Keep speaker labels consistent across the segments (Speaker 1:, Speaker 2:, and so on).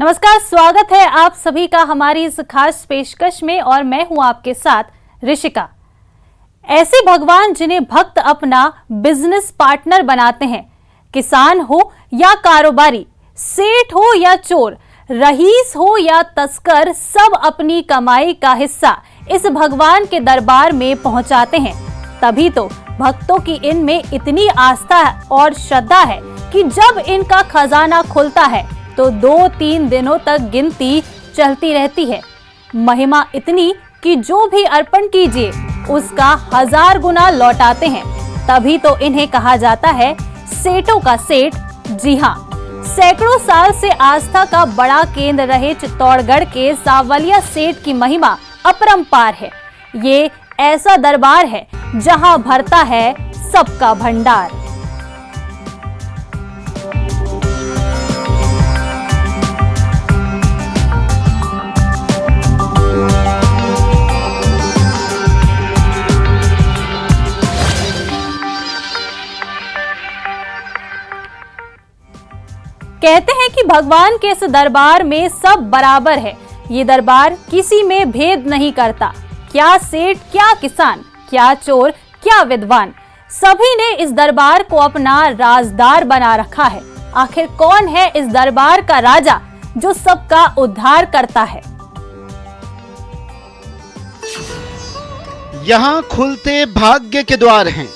Speaker 1: नमस्कार, स्वागत है आप सभी का हमारी इस खास पेशकश में और मैं हूं आपके साथ ऋषिका। ऐसे भगवान जिन्हें भक्त अपना बिजनेस पार्टनर बनाते हैं, किसान हो या कारोबारी, सेठ हो या चोर, रईस हो या तस्कर, सब अपनी कमाई का हिस्सा इस भगवान के दरबार में पहुंचाते हैं। तभी तो भक्तों की इनमें इतनी आस्था और श्रद्धा है कि जब इनका खजाना खुलता है तो 2-3 दिनों तक गिनती चलती रहती है। महिमा इतनी कि जो भी अर्पण कीजिए उसका 1000 गुना लौटाते हैं। तभी तो इन्हें कहा जाता है सेठों का सेठ। जी हाँ, सैकड़ों साल से आस्था का बड़ा केंद्र रहे चित्तौड़गढ़ के सावलिया सेठ की महिमा अपरंपार है। ये ऐसा दरबार है जहां भरता है सबका भंडार। कहते हैं कि भगवान के इस दरबार में सब बराबर है। ये दरबार किसी में भेद नहीं करता। क्या सेठ, क्या किसान, क्या चोर, क्या विद्वान, सभी ने इस दरबार को अपना राजदार बना रखा है। आखिर कौन है इस दरबार का राजा जो सबका उद्धार करता है?
Speaker 2: यहाँ खुलते भाग्य के द्वार हैं।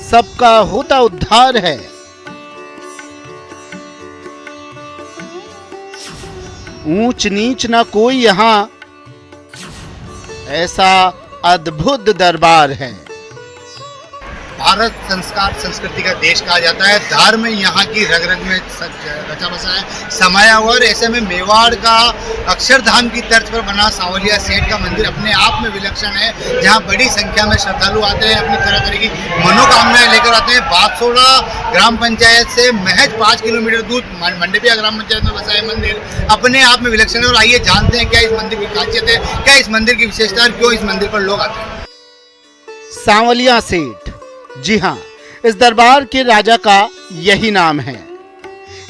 Speaker 2: सबका होता उद्धार है। ऊंच नीच ना कोई यहाँ, ऐसा अद्भुत दरबार है।
Speaker 3: भारत संस्कार संस्कृति का देश कहा जाता है। धर्म यहाँ की रग रग में रचा बसा है, समाया हुआ। और ऐसे में मेवाड़ का अक्षरधाम की तर्ज पर बना सावलिया सेठ का मंदिर अपने आप में विलक्षण है, जहाँ बड़ी संख्या में श्रद्धालु आते हैं, अपनी तरह तरह की मनोकामनाएं लेकर आते हैं। बातसोड़ा ग्राम पंचायत से महज 5 किलोमीटर दूर मंडपिया ग्राम पंचायत में बसा है मंदिर अपने आप में विलक्षण है। और आइए जानते हैं क्या इस मंदिर की खासियत है, क्या इस मंदिर की विशेषता है, क्यों इस मंदिर पर लोग आते हैं।
Speaker 2: सावलिया सेठ, जी हाँ, इस दरबार के राजा का यही नाम है।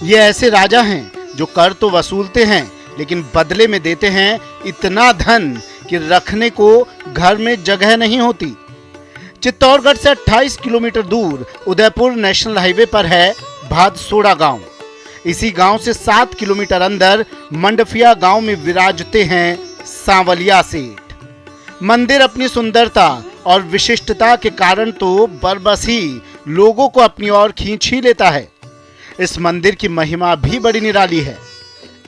Speaker 2: ये ऐसे राजा हैं जो कर तो वसूलते हैं लेकिन बदले में देते हैं इतना धन कि रखने को घर में जगह नहीं होती। चित्तौड़गढ़ से 28 किलोमीटर दूर उदयपुर नेशनल हाईवे पर है भादसोड़ा गांव। इसी गांव से 7 किलोमीटर अंदर मंडफिया गांव में विराजते हैं सावलिया सेठ। मंदिर अपनी सुंदरता और विशिष्टता के कारण तो बरबस ही लोगों को अपनी ओर खींच ही लेता है। इस मंदिर की महिमा भी बड़ी निराली है,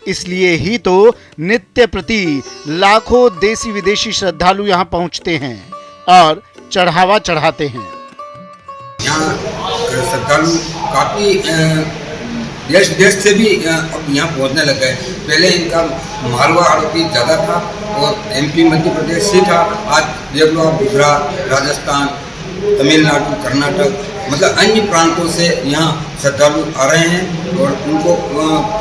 Speaker 2: इसलिए ही तो नित्य प्रति लाखों देसी विदेशी श्रद्धालु यहाँ पहुँचते हैं और चढ़ावा चढ़ाते हैं।
Speaker 4: यहाँ श्रद्धालु काफी देश विदेश से भी अब यहाँ पहुँचने लग गए। पहले इनका मालवा आरोपी ज़्यादा था और MP मध्य प्रदेश से था। आज देख लो आप गुजरात, राजस्थान, तमिलनाडु, कर्नाटक, मतलब अन्य प्रांतों से यहाँ श्रद्धालु आ रहे हैं और उनको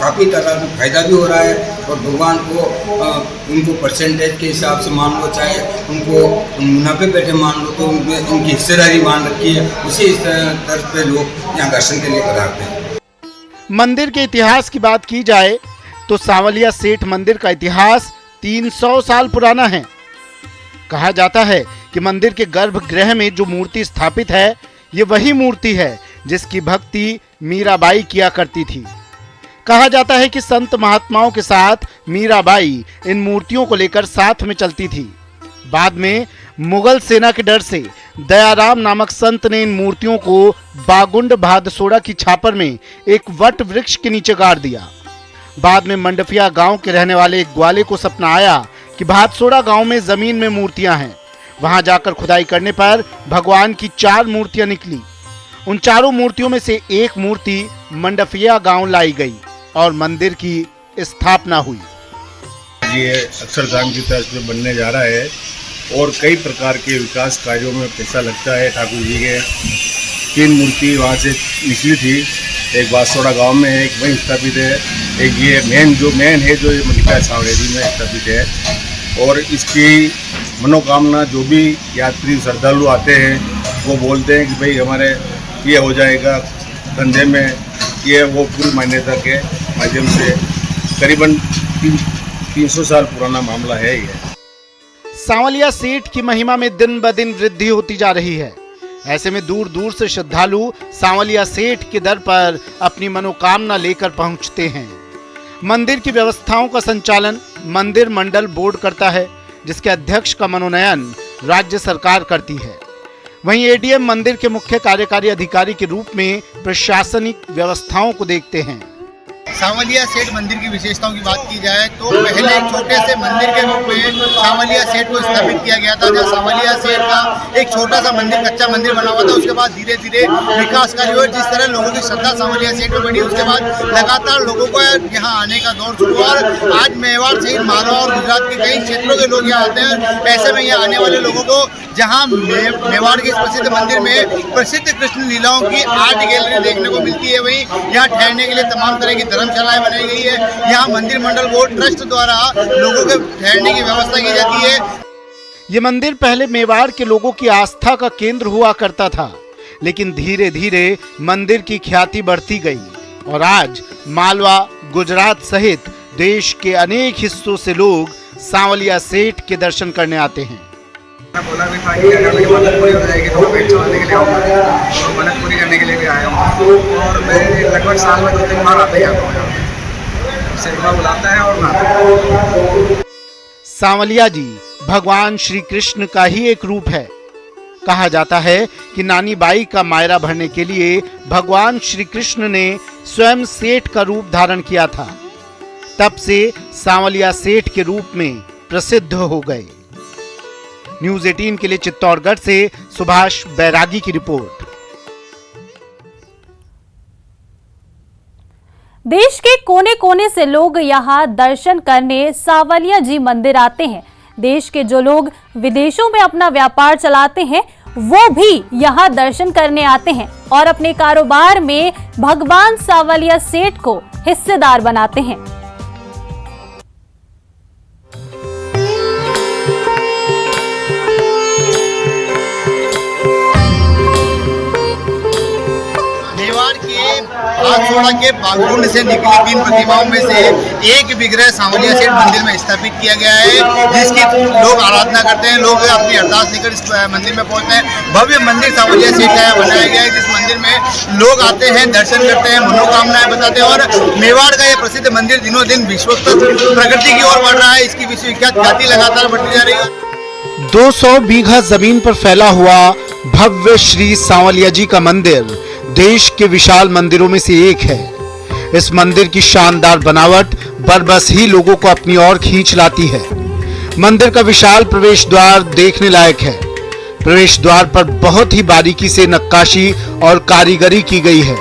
Speaker 4: काफ़ी तादाद में फायदा भी हो रहा है। और भगवान को उनको परसेंटेज के हिसाब से मान लो, चाहे उनको मुनाफे पेटे मान लो, तो उनकी हिस्सेदारी मान रखी है। उसी तर्ज पे लोग यहाँ दर्शन के लिए पधारते हैं।
Speaker 2: मंदिर के इतिहास की बात की जाए तो सावलिया सेठ मंदिर का इतिहास 300 साल पुराना है। कहा जाता है कि मंदिर के गर्भगृह में जो मूर्ति स्थापित है, ये वही मूर्ति है जिसकी भक्ति मीराबाई किया करती थी। कहा जाता है कि संत महात्माओं के साथ मीराबाई इन मूर्तियों को लेकर साथ में चलती थी। बाद में मुगल सेना के डर से दयाराम नामक संत ने इन मूर्तियों को बागुंड भादसोड़ा की छापर में एक वट वृक्ष के नीचे गाड़ दिया। बाद में मंडफिया गांव के रहने वाले एक ग्वाले को सपना आया कि भादसोड़ा गांव में जमीन में मूर्तियां हैं। वहां जाकर खुदाई करने पर भगवान की 4 मूर्तियां निकली। उन चारों मूर्तियों में से एक मूर्ति मंडफिया गांव लाई गई और मंदिर की स्थापना हुई।
Speaker 5: ये अक्षरधाम की तर्ज पे बनने जा रहा है और कई प्रकार के विकास कार्यों में पैसा लगता है। ठाकुर जी के 3 मूर्ति वहाँ से निकली थी, एक बादसोड़ा गांव में है, एक वहीं स्थापित है, एक ये मेन है जो मंडपिया सावरेली में स्थापित है। और इसकी मनोकामना जो भी यात्री श्रद्धालु आते हैं वो बोलते हैं कि भाई हमारे ये हो जाएगा, धंधे में ये वो पूरी मान्यता के माध्यम से करीबन 300 साल पुराना मामला है ये।
Speaker 2: सांवलिया सेठ की महिमा में दिन ब दिन वृद्धि होती जा रही है। ऐसे में दूर दूर से श्रद्धालु सांवलिया सेठ के दर पर अपनी मनोकामना लेकर पहुंचते हैं। मंदिर की व्यवस्थाओं का संचालन मंदिर मंडल बोर्ड करता है, जिसके अध्यक्ष का मनोनयन राज्य सरकार करती है। वहीं एडीएम मंदिर के मुख्य कार्यकारी अधिकारी के रूप में प्रशासनिक व्यवस्थाओं को देखते हैं।
Speaker 3: सांवलिया सेठ मंदिर की विशेषताओं की बात की जाए तो पहले एक छोटे से मंदिर के रूप में सांवलिया सेठ को स्थापित किया गया था, जहाँ सांवलिया सेठ का एक छोटा सा मंदिर, कच्चा मंदिर बना हुआ था। उसके बाद धीरे धीरे विकास कार्य हुए, जिस तरह लोगों की श्रद्धा सांवलिया सेठ में बढ़ी, उसके बाद लगातार लोगों को यहाँ आने का दौर शुरू हुआ और आज मेवाड़ सहित मालवा और गुजरात के कई क्षेत्रों के लोग यहाँ आते हैं। ऐसे में यहाँ आने वाले लोगों को जहाँ मेवाड़ के इस प्रसिद्ध मंदिर में प्रसिद्ध कृष्ण लीलाओं की आर्ट गैलरी देखने को मिलती है, वहीं यहाँ ठहरने के लिए तमाम तरह की धर्मशालाएं बनाई गई है। यहाँ मंदिर मंडल बोर्ड ट्रस्ट द्वारा लोगों के ठहरने की व्यवस्था की जाती है।
Speaker 2: ये मंदिर पहले मेवाड़ के लोगों की आस्था का केंद्र हुआ करता था, लेकिन धीरे धीरे मंदिर की ख्याति बढ़ती गई और आज मालवा, गुजरात सहित देश के अनेक हिस्सों से लोग सांवलिया सेठ के दर्शन करने आते हैं।
Speaker 6: बोला भी था कि अगर मेरी मदद पूरी हो जाएगी तो मैं पेट चलाने के लिए आऊँगा और मदद पूरी करने के लिए भी आया हूँ और मैं लगभग साल में 2-3 बार आता ही आता हूँ। सेवा बुलाता है और नहाता है।
Speaker 2: सांवलिया जी भगवान श्री कृष्ण का ही एक रूप है। कहा जाता है कि नानी बाई का मायरा भरने के लिए भगवान श्री कृष्ण ने स्वयं सेठ का रूप धारण किया था। तब से सांवलिया सेठ के रूप में प्रसिद्ध हो गए। न्यूज़ 18 के लिए चित्तौड़गढ़ से सुभाष बैरागी की रिपोर्ट।
Speaker 1: देश के कोने कोने से लोग यहाँ दर्शन करने सांवलिया जी मंदिर आते हैं। देश के जो लोग विदेशों में अपना व्यापार चलाते हैं वो भी यहाँ दर्शन करने आते हैं और अपने कारोबार में भगवान सांवलिया सेठ को हिस्सेदार बनाते हैं।
Speaker 3: बागसोड़ा के बागकुंड से निकली 3 प्रतिमाओं में से एक विग्रह सांवलिया सेठ मंदिर में स्थापित किया गया है, जिसकी लोग आराधना करते हैं। लोग अपनी अरदास लेकर इस मंदिर में पहुंचते हैं। भव्य मंदिर सांवलिया सेठ का बनाया गया है, जिस मंदिर में लोग आते हैं, दर्शन करते हैं, मनोकामनाएं बताते हैं और मेवाड़ का यह प्रसिद्ध मंदिर दिनों दिन विश्वस्तर प्रगति की ओर बढ़ रहा है। इसकी विश्वविख्यात ख्याति लगातार बढ़ती जा रही है।
Speaker 2: 200 बीघा जमीन पर फैला हुआ भव्य श्री सांवलिया जी का मंदिर देश के विशाल मंदिरों में से एक है। इस मंदिर की शानदार बनावट बरबस ही लोगों को अपनी ओर खींच लाती है। मंदिर का विशाल प्रवेश द्वार देखने लायक है। प्रवेश द्वार पर बहुत ही बारीकी से नक्काशी और कारीगरी की गई है।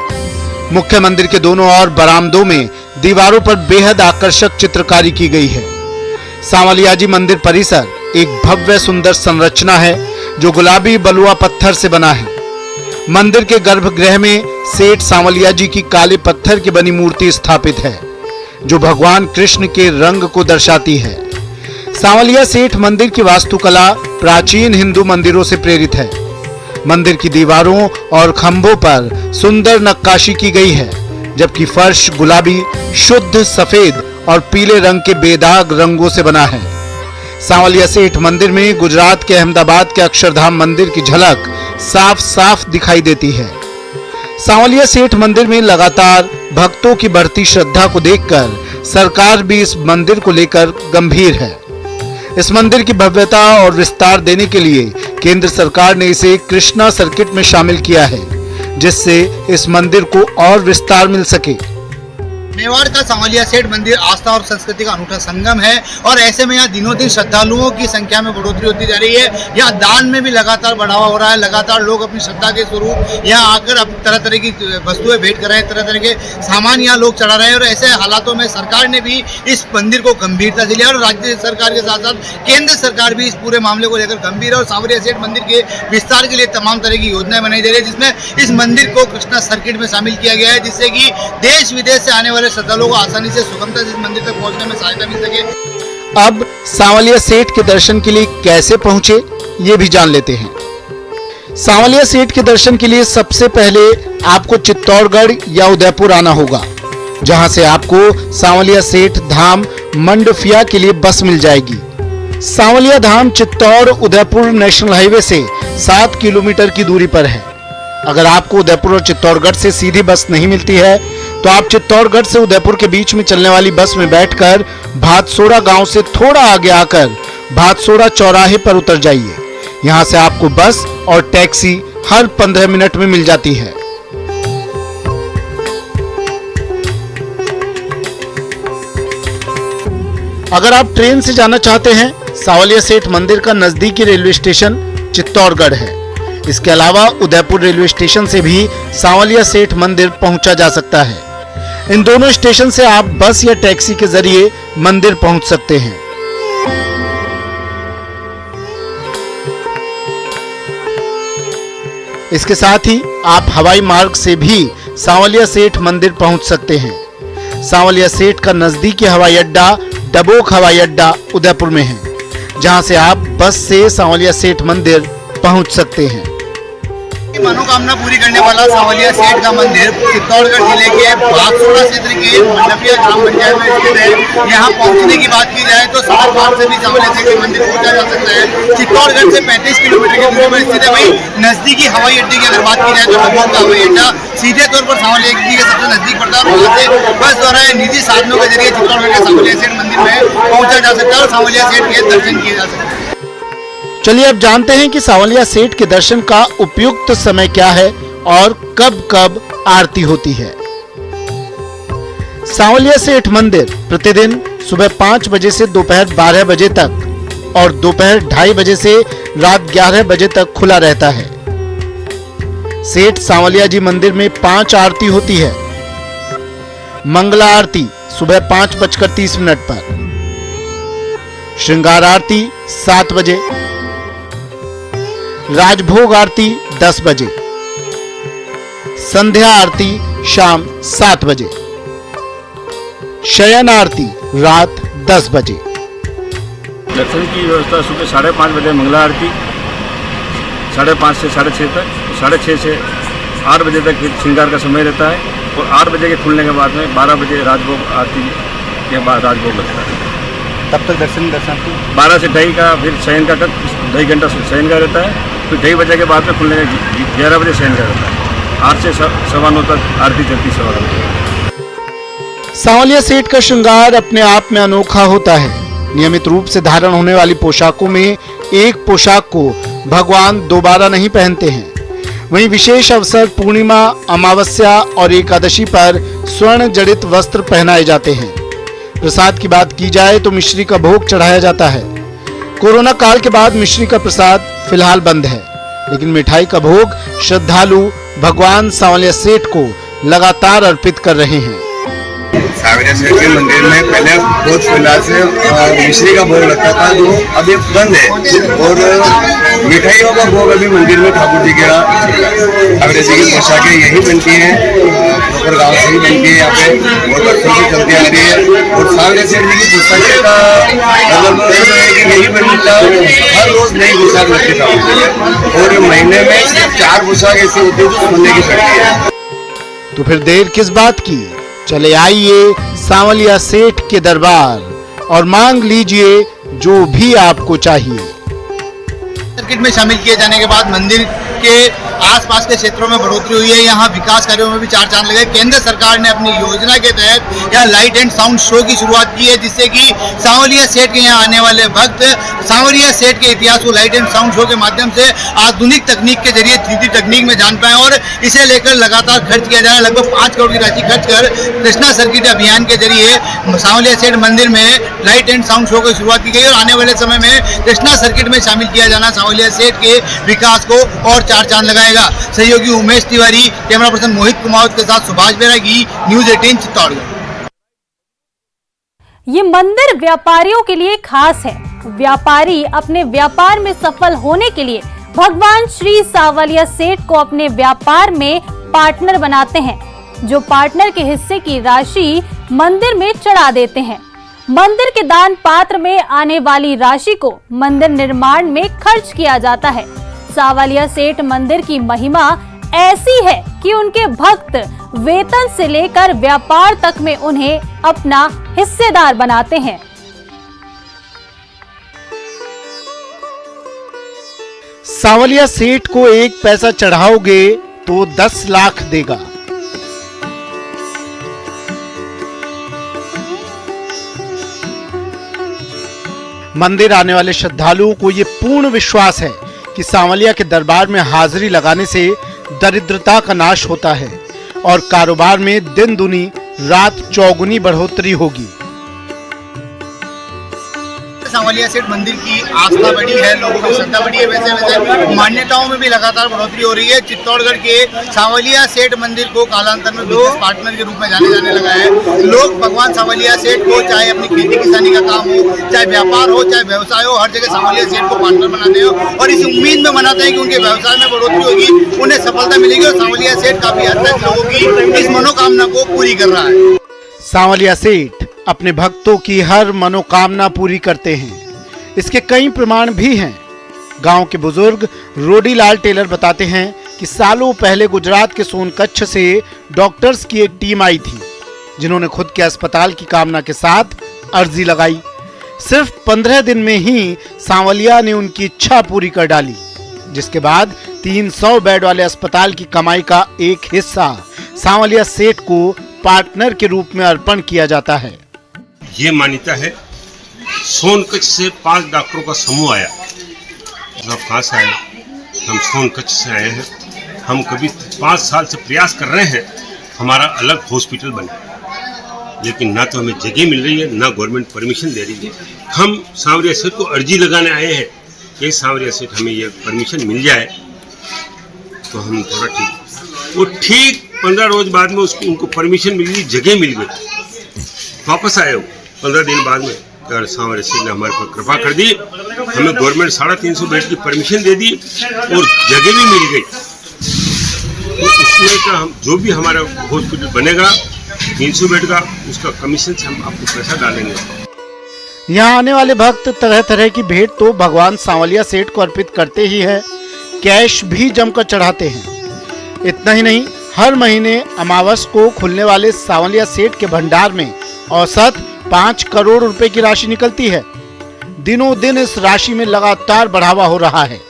Speaker 2: मुख्य मंदिर के दोनों ओर बरामदों में दीवारों पर बेहद आकर्षक चित्रकारी की गई है। सांवलिया जी मंदिर परिसर एक भव्य सुंदर संरचना है जो गुलाबी बलुआ पत्थर से बना है। मंदिर के गर्भगृह में सेठ सांवलिया जी की काले पत्थर की बनी मूर्ति स्थापित है, जो भगवान कृष्ण के रंग को दर्शाती है। सांवलिया सेठ मंदिर की वास्तुकला प्राचीन हिंदू मंदिरों से प्रेरित है। मंदिर की दीवारों और खंभों पर सुंदर नक्काशी की गई है, जबकि फर्श गुलाबी, शुद्ध सफेद और पीले रंग के बेदाग रंगों से बना है। सांवलिया सेठ मंदिर में गुजरात के अहमदाबाद के अक्षरधाम मंदिर की झलक साफ साफ दिखाई देती है। सांवलिया सेठ मंदिर में लगातार भक्तों की बढ़ती श्रद्धा को देखकर सरकार भी इस मंदिर को लेकर गंभीर है। इस मंदिर की भव्यता और विस्तार देने के लिए केंद्र सरकार ने इसे कृष्णा सर्किट में शामिल किया है, जिससे इस मंदिर को और विस्तार मिल सके।
Speaker 3: मेवाड़ का सांवलिया सेठ मंदिर आस्था और संस्कृति का अनूठा संगम है और ऐसे में यहाँ दिनों दिन श्रद्धालुओं की संख्या में बढ़ोतरी होती जा रही है। यहाँ दान में भी लगातार बढ़ावा हो रहा है। लगातार लोग अपनी श्रद्धा के स्वरूप यहाँ आकर अब तरह तरह की वस्तुएं भेंट कर रहे हैं, तरह तरह के सामान यहाँ लोग चढ़ा रहे हैं और ऐसे हालातों में सरकार ने भी इस मंदिर को गंभीरता से लिया और राज्य सरकार के साथ साथ केंद्र सरकार भी इस पूरे मामले को लेकर गंभीर है और सांवलिया सेठ मंदिर के विस्तार के लिए तमाम तरह की योजनाएं बनाई जा रही है, जिसमें इस मंदिर को कृष्णा सर्किट में शामिल किया गया है, जिससे कि देश विदेश से आने वाले श्रद्धालुओं को आसानी से सुगमता से इस मंदिर तक पहुंचने में सहायता मिल सके।
Speaker 2: अब सांवलिया सेठ के दर्शन के लिए कैसे पहुंचे, ये भी जान लेते हैं। सांवलिया सेठ के दर्शन के लिए सबसे पहले आपको चित्तौड़गढ़ या उदयपुर आना होगा, जहां से आपको सांवलिया सेठ धाम मंडफिया के लिए बस मिल जाएगी। सांवलिया धाम चित्तौड़ उदयपुर नेशनल हाईवे से 7 किलोमीटर की दूरी पर है। अगर आपको उदयपुर और चित्तौड़गढ़ से सीधी बस नहीं मिलती है तो आप चित्तौड़गढ़ से उदयपुर के बीच में चलने वाली बस में बैठकर भातसोड़ा गांव से थोड़ा आगे आकर भातसोड़ा चौराहे पर उतर जाइए। यहां से आपको बस और टैक्सी हर 15 मिनट में मिल जाती है। अगर आप ट्रेन से जाना चाहते हैं, सांवलिया सेठ मंदिर का नजदीकी रेलवे स्टेशन चित्तौड़गढ़ है। इसके अलावा उदयपुर रेलवे स्टेशन से भी सांवलिया सेठ मंदिर पहुंचा जा सकता है। इन दोनों स्टेशन से आप बस या टैक्सी के जरिए मंदिर पहुंच सकते हैं। इसके साथ ही आप हवाई मार्ग से भी सांवलिया सेठ मंदिर पहुंच सकते हैं। सांवलिया सेठ का नजदीकी हवाई अड्डा डबोक हवाई अड्डा उदयपुर में है, जहां से आप बस से सांवलिया सेठ मंदिर पहुंच सकते हैं।
Speaker 3: मनोकामना पूरी करने वाला सांवलिया सेठ का मंदिर चित्तौड़गढ़ जिले के भातसोड़ा क्षेत्र के मंडफिया ग्राम पंचायत में स्थित है। यहाँ पहुँचने की बात की जाए तो सड़क मार्ग से भी सांवलिया सेठ के मंदिर पहुँचा जा सकता है। चित्तौड़गढ़ से 35 किलोमीटर की दूरी पर स्थित है। वहीं नजदीकी हवाई अड्डे की अगर बात की जाए तो डबोक का हवाई अड्डा सीधे तौर पर सांवलिया जी के सबसे नजदीक पड़ता है। वहाँ से बस द्वारा निजी साधनों के जरिए चित्तौड़गढ़ के सांवलिया सेठ मंदिर में पहुँचा जा सकता है और सांवलिया सेठ के दर्शन किए जा सकते हैं।
Speaker 2: चलिए अब जानते हैं कि सांवलिया सेठ के दर्शन का उपयुक्त समय क्या है और कब कब आरती होती है। सांवलिया सेठ मंदिर प्रतिदिन सुबह 5 बजे से दोपहर 12 बजे तक और दोपहर 2:30 बजे से रात 11 बजे तक खुला रहता है। सेठ सांवलिया जी मंदिर में 5 आरती होती है। मंगला आरती सुबह 5:30 पर, श्रृंगार आरती 7 बजे, राजभोग आरती 10 बजे, संध्या आरती शाम 7 बजे, शयन आरती रात 10 बजे।
Speaker 5: दर्शन की व्यवस्था सुबह 5:30 बजे मंगला आरती, 5:30 से 6:30 तक, 6:30 से 8 बजे तक श्रृंगार का समय रहता है और 8 बजे के खुलने के बाद में 12 बजे राजभोग आरती के बाद राजभोग लगता है।
Speaker 3: तब तक दर्शन
Speaker 5: 12 से 2:30 का फिर शयन का 2.5 घंटा शयन का रहता है। फिर 2:30 बजे के बाद में खुलने का 11 बजे शयन का रहता है। 8 से 9:15 तक आरती चलती 9:15।
Speaker 2: सांवलिया सेठ का श्रृंगार अपने आप में अनोखा होता है। नियमित रूप से धारण होने वाली पोशाकों में एक पोशाक को भगवान दोबारा नहीं पहनते हैं। वहीं विशेष अवसर पूर्णिमा, अमावस्या और एकादशी पर स्वर्ण जड़ित वस्त्र पहनाए जाते हैं। प्रसाद की बात की जाए तो मिश्री का भोग चढ़ाया जाता है। कोरोना काल के बाद मिश्री का प्रसाद फिलहाल बंद है, लेकिन मिठाई का भोग श्रद्धालु भगवान सांवलिया सेठ को लगातार अर्पित कर रहे हैं।
Speaker 3: सांवलिया सेठ के मंदिर में पहले बहुत फिलहाल से मिश्री का भोग लगता था, जो अभी बंद है और मिठाइयों का भोग अभी मंदिर में ठाकुर जी के सांवलिया जी की पोशाकें यही बनती हैं, ऊपर गाँव से ही बनती है। यहाँ पे बहुत वर्षों से चलती आ रही है और सांवलिया सेठ जी की पोशाकें का मतलब यही बनता है। हर रोज नई पोशाक लगती था और महीने में सिर्फ 4 पोशाक ऐसी होती है जो सोने की पड़ती है।
Speaker 2: तो फिर देर किस बात की, चले आइए सांवलिया सेठ के दरबार और मांग लीजिए जो भी आपको चाहिए।
Speaker 3: सर्किट में शामिल किए जाने के बाद मंदिर के आसपास के क्षेत्रों में बढ़ोतरी हुई है। यहाँ विकास कार्यों में भी 4 चांद लगे। केंद्र सरकार ने अपनी योजना के तहत यहाँ लाइट एंड साउंड शो की शुरुआत की है, जिससे कि सांवलिया सेठ के यहाँ आने वाले भक्त सांवलिया सेठ के इतिहास को लाइट एंड साउंड शो के माध्यम से आधुनिक तकनीक के जरिए 3D तकनीक में जान पाए और इसे लेकर लगातार खर्च किया जा रहा है। लगभग 5 करोड़ की राशि खर्च कर कृष्णा सर्किट अभियान के जरिए सांवलिया सेठ मंदिर में लाइट एंड साउंड शो की शुरुआत की गई और आने वाले समय में कृष्णा सर्किट में शामिल किया जाना सांवलिया सेठ के विकास को और 4 चांद लगाएगा। सहयोगी उमेश तिवारी, कैमरा पर्सन मोहित कुमार के साथ सुभाष बैरागी, न्यूज़ 18 चित्तौड़गढ़।
Speaker 1: ये मंदिर व्यापारियों के लिए खास है। व्यापारी अपने व्यापार में सफल होने के लिए भगवान श्री सांवलिया सेठ को अपने व्यापार में पार्टनर बनाते हैं, जो पार्टनर के हिस्से की राशि मंदिर में चढ़ा देते हैं। मंदिर के दान पात्र में आने वाली राशि को मंदिर निर्माण में खर्च किया जाता है। सांवलिया सेठ मंदिर की महिमा ऐसी है कि उनके भक्त वेतन से लेकर व्यापार तक में उन्हें अपना हिस्सेदार बनाते हैं।
Speaker 2: सांवलिया सेठ को 1 पैसा चढ़ाओगे तो 10 लाख देगा। मंदिर आने वाले श्रद्धालुओं को ये पूर्ण विश्वास है कि सांवलिया के दरबार में हाजिरी लगाने से दरिद्रता का नाश होता है और कारोबार में दिन दुनी रात चौगुनी बढ़ोतरी होगी।
Speaker 3: सांवलिया सेठ मंदिर की आस्था बढ़ी है, लोगों की श्रद्धा बढ़ी है, वैसे वैसे मान्यताओं में भी लगातार बढ़ोतरी हो रही है। चित्तौड़गढ़ के सांवलिया सेठ मंदिर को कालांतर में बिजनेस पार्टनर के रूप में जाने लगा है। लोग भगवान सांवलिया सेठ को, चाहे अपनी खेती किसानी का काम हो, चाहे व्यापार हो, चाहे व्यवसाय हो, हर जगह सांवलिया सेठ को पार्टनर बनाते हो और इस उम्मीद में मनाते हैं कि उनके व्यवसाय में बढ़ोतरी होगी, उन्हें सफलता मिलेगी और सांवलिया सेठ काफी हद तक लोगों की इस मनोकामना को पूरी कर रहा है।
Speaker 2: सांवलिया सेठ अपने भक्तों की हर मनोकामना पूरी करते हैं। इसके कई प्रमाण भी हैं। गांव के बुजुर्ग रोडीलाल टेलर बताते हैं कि सालों पहले गुजरात के सोनकच्छ से डॉक्टर्स की एक टीम आई थी, जिन्होंने खुद के अस्पताल की कामना के साथ अर्जी लगाई। सिर्फ 15 दिन में ही सांवलिया ने उनकी इच्छा पूरी कर डाली, जिसके बाद 300 बेड वाले अस्पताल की कमाई का एक हिस्सा सांवलिया सेठ को पार्टनर के रूप में अर्पण किया जाता है।
Speaker 7: ये मान्यता है, सोनकच्छ से 5 डॉक्टरों का समूह आया। आप कहाँ से आए? हम सोनकच्छ से आए हैं। हम कभी 5 साल से प्रयास कर रहे हैं हमारा अलग हॉस्पिटल बने, लेकिन ना तो हमें जगह मिल रही है, ना गवर्नमेंट परमिशन दे रही है। हम सांवलिया सेठ को अर्जी लगाने आए हैं कि सांवलिया सेठ हमें ये परमिशन मिल जाए तो हम थोड़ा ठीक। वो ठीक 15 रोज बाद में उसको उनको परमिशन मिल गई, जगह मिल गई, वापस आए हो 15 दिन बाद में। सांवलिया सेठ ने हमारे पर कृपा कर दी, हमें गवर्नमेंट 350 बेड की परमिशन दे दी और जगह भी मिल गई। तो इसमें का हम जो भी हमारा हॉस्पिटल बनेगा 300 बेड का, उसका कमीशन से हम आपको पैसा डालेंगे।
Speaker 2: यहाँ आने वाले भक्त तरह तरह की भेंट तो भगवान सांवलिया सेठ को अर्पित करते ही है, कैश भी जमकर चढ़ाते हैं। इतना ही नहीं, हर महीने अमावस को खुलने वाले सांवलिया सेठ के भंडार में औसत 5 करोड़ रुपए की राशि निकलती है। दिनों दिन इस राशि में लगातार बढ़ावा हो रहा है,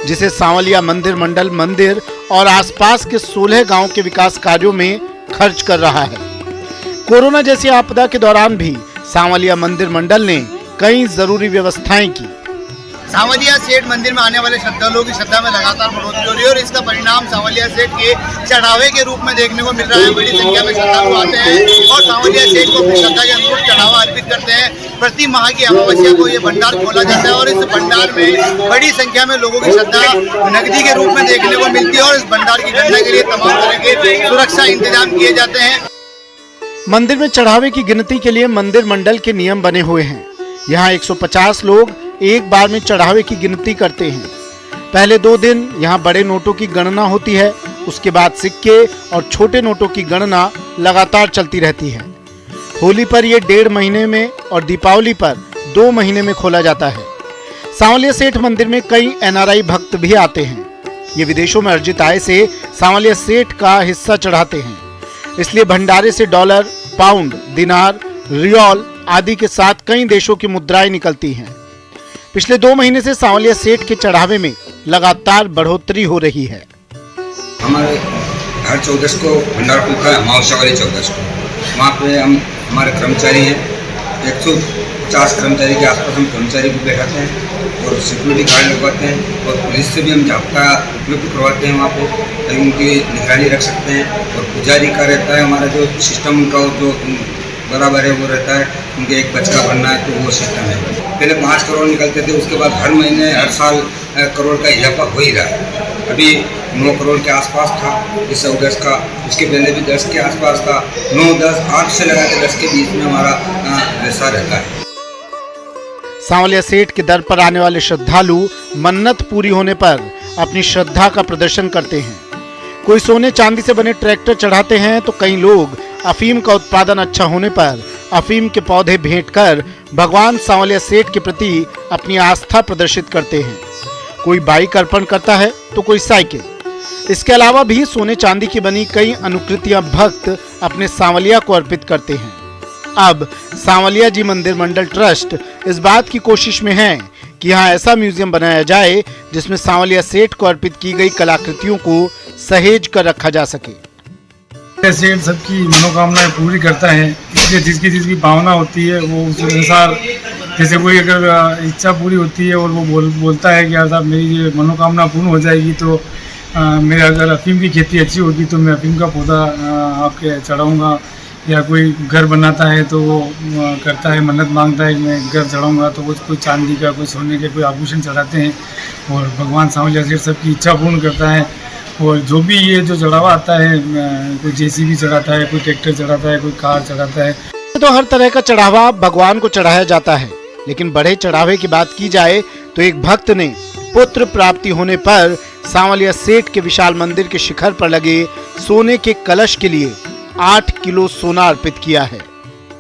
Speaker 2: जिसे सांवलिया मंदिर मंडल मंदिर और आसपास के 16 गांव के विकास कार्यों में खर्च कर रहा है। कोरोना जैसी आपदा के दौरान भी सांवलिया मंदिर मंडल ने कई जरूरी व्यवस्थाएं की।
Speaker 3: सांवलिया सेठ मंदिर में आने वाले श्रद्धालुओं की श्रद्धा में लगातार बढ़ोतरी हो रही है और इसका परिणाम सांवलिया सेठ के चढ़ावे के रूप में देखने को मिल रहा है। बड़ी संख्या में श्रद्धालु आते हैं और सांवलिया सेठ को अपनी श्रद्धा के अनुरूप चढ़ावा अर्पित करते हैं। प्रति माह की अमावस्या को ये भंडार खोला जाता है और इस भंडार में बड़ी संख्या में लोगों की श्रद्धा नकदी के रूप में देखने को मिलती है और इस भंडार की गणना के लिए तमाम तरह के सुरक्षा इंतजाम किए जाते हैं।
Speaker 2: मंदिर में चढ़ावे की गिनती के लिए मंदिर मंडल के नियम बने हुए हैं। यहाँ 150 लोग एक बार में चढ़ावे की गिनती करते हैं। पहले 2 दिन यहाँ बड़े नोटों की गणना होती है, उसके बाद सिक्के और छोटे नोटों की गणना लगातार चलती रहती है। होली पर यह 1.5 महीने में और दीपावली पर 2 महीने में खोला जाता है। सांवलिया सेठ मंदिर में कई NRI भक्त भी आते हैं। ये विदेशों में अर्जित आय से सांवलिया सेठ का हिस्सा चढ़ाते हैं, इसलिए भंडारे से डॉलर, पाउंड, दिनार, रियाल आदि के साथ कई देशों की मुद्राएं निकलती हैं। पिछले 2 महीने से सांवलिया सेठ के चढ़ावे में लगातार बढ़ोतरी हो रही है।
Speaker 4: हमारे हर 14 को भंडार खुलता है, अमावस्या वाले 14 को। वहाँ पे हम हमारे कर्मचारी हैं, 150 कर्मचारी के आसपास हम कर्मचारी भी बैठाते हैं और सिक्योरिटी गार्ड लगवाते हैं और पुलिस से भी हम जाब्ता उपलब्ध करवाते हैं वहाँ पे, ताकि उनकी निगरानी रख सकते हैं। और पुजारी का रहता है हमारा जो सिस्टम उनका जो बराबर है वो रहता है, उनके एक बचका भरना है तो वो सिस्टम है। पहले 5 करोड़ निकलते थे, उसके बाद हर महीने हर साल करोड़ का इजाफा हो ही रहा है। अभी 9 करोड़ के आसपास था इस 10 का, उसके पहले भी 10 के आसपास था। 9, 10, 8 से लगा के 10 के बीच में हमारा हिस्सा रहता है।
Speaker 2: सांवलिया सेठ के दर पर आने वाले श्रद्धालु मन्नत पूरी होने पर अपनी श्रद्धा का प्रदर्शन करते हैं। कोई सोने चांदी से बने ट्रैक्टर चढ़ाते हैं तो कई लोग अफीम का उत्पादन अच्छा होने पर अफीम के पौधे भेंट कर भगवान सांवलिया सेठ के प्रति अपनी आस्था प्रदर्शित करते हैं। कोई बाइक अर्पण करता है तो कोई साइकिल। इसके अलावा भी सोने चांदी की बनी कई अनुकृतियां भक्त अपने सांवलिया को अर्पित करते हैं। अब सांवलिया जी मंदिर मंडल ट्रस्ट इस बात की कोशिश में है कि यहाँ ऐसा म्यूजियम बनाया जाए जिसमें सांवलिया सेठ को अर्पित की गई कलाकृतियों को सहेज कर रखा जा सके।
Speaker 8: सेठ सबकी मनोकामनाएं पूरी करता है, जिसकी भावना होती है वो उस अनुसार, जैसे कोई अगर इच्छा पूरी होती है और वो बोलता है कि यार साहब मेरी ये मनोकामना पूर्ण हो जाएगी तो मेरे अगर अफीम की खेती अच्छी होगी तो मैं अफीम का पौधा आपके चढ़ाऊँगा, या कोई घर बनाता है तो वो करता है, मन्नत मांगता है कि मैं घर चढ़ाऊँगा तो वो कोई चांदी का कोई सोने के कोई आभूषण चढ़ाते हैं और भगवान सांवलिया सेठ सबकी इच्छा पूर्ण करता है। और जो भी ये जो चढ़ावा आता है, कोई जेसीबी चढ़ाता है, कोई ट्रैक्टर चढ़ाता है, कोई कार चढ़ाता है,
Speaker 2: तो हर तरह का चढ़ावा भगवान को चढ़ाया जाता है। लेकिन बड़े चढ़ावे की बात की जाए तो एक भक्त ने पुत्र प्राप्ति होने पर सांवलिया सेठ के विशाल मंदिर के शिखर पर लगे सोने के कलश के लिए 8 किलो सोना अर्पित किया है।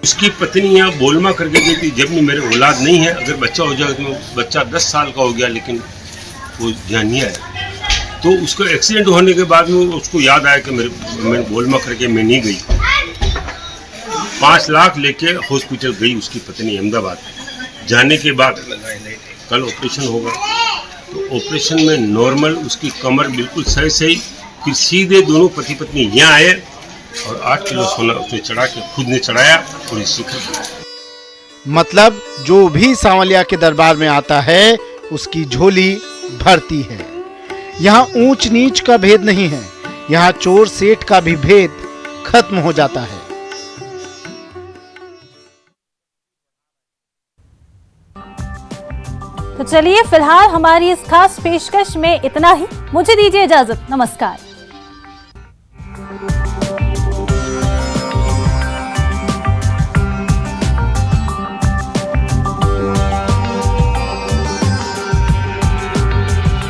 Speaker 7: उसकी पत्नी यहाँ बोलमा करके गई थी, जब भी मेरे औलाद नहीं है, अगर बच्चा हो जाए तो बच्चा 10 साल का हो गया लेकिन वो ध्यान नहीं आया। तो उसका एक्सीडेंट होने के बाद में उसको याद आया कि मैं बोलमा करके मैं नहीं गई। 5 लाख लेके हॉस्पिटल गई उसकी पत्नी अहमदाबाद। जाने के बाद कल ऑपरेशन होगा, तो ऑपरेशन में नॉर्मल उसकी कमर बिल्कुल सही, फिर सीधे दोनों पति पत्नी यहाँ आए और 8 किलो सोना उसने चढ़ा के खुद ने चढ़ाया और इस शिखर।
Speaker 2: मतलब जो भी सांवलिया के दरबार में आता है उसकी झोली भरती है। यहाँ ऊंच नीच का भेद नहीं है, यहाँ चोर सेठ का भी भेद खत्म हो जाता है।
Speaker 1: तो चलिए फिलहाल हमारी इस खास पेशकश में इतना ही। मुझे दीजिए इजाजत। नमस्कार।